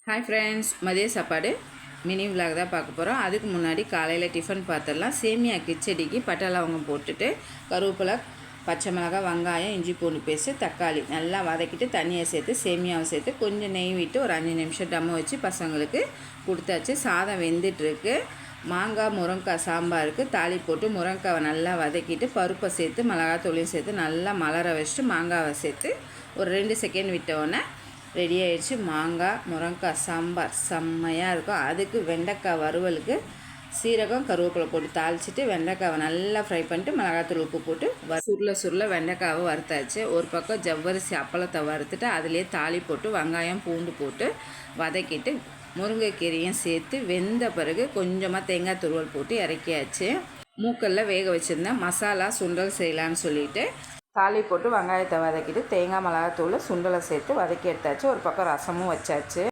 Hi friends, மதிய சாப்பாடு mini vlog தான் பார்க்க போகிறோம். அதுக்கு முன்னாடி காலையில் டிஃபன் பார்த்துடலாம். சேமியா கிச்சடிக்கு பட்டை லவங்கம் போட்டுட்டு கருவேப்பிலை, பச்சை மிளகாய், வெங்காயம், இஞ்சி பூண்டு பேஸ்ட்டு, தக்காளி நல்லா வதக்கிட்டு தண்ணியை சேர்த்து சேமியாவை சேர்த்து கொஞ்சம் நெய் விட்டு ஒரு 5 நிமிஷம் டம்மு வச்சு பசங்களுக்கு கொடுத்தாச்சு. சாதம் வெந்துட்டுருக்கு. மாங்காய் முருங்கைக்காய் சாம்பாருக்கு தாளி போட்டு முருங்கைக்காவை நல்லா வதக்கிட்டு பருப்பை சேர்த்து மிளகாத்தூளையும் சேர்த்து நல்லா மலர வச்சுட்டு மாங்காவை சேர்த்து ஒரு 2 செகண்ட் விட்டோன்னே ரெடி ஆகிடுச்சு. மாங்காய் முருங்கைக்காய் சாம்பார் செம்மையாக இருக்கும். அதுக்கு வெண்டைக்காய் வறுவலுக்கு சீரகம் கருவேப்பிலை போட்டு தாளிச்சிட்டு வெண்டைக்காவை நல்லா ஃப்ரை பண்ணிட்டு மிளகாத்தூள் உப்பு போட்டு சுருள வெண்டைக்காவை வறுத்தாச்சு. ஒரு பக்கம் ஜவ்வரிசி அப்பளத்தை வறுத்துட்டு அதிலே தாளி போட்டு வெங்காயம் பூண்டு போட்டு வதக்கிட்டு முருங்கைக்கீரையும் சேர்த்து வெந்த பிறகு கொஞ்சமாக தேங்காய் துருவல் போட்டு இறக்கியாச்சு. மூக்கல்ல வேக வச்சுருந்தேன். மசாலா சுண்டல் செய்யலான்னு சொல்லிவிட்டு தாளி போட்டு வெங்காயத்தை வதக்கிட்டு தேங்காய் மிளகாத்தூள் சுண்டலை சேர்த்து வதக்கி எடுத்தாச்சு. ஒரு பக்கம் ரசமும் வச்சாச்சு.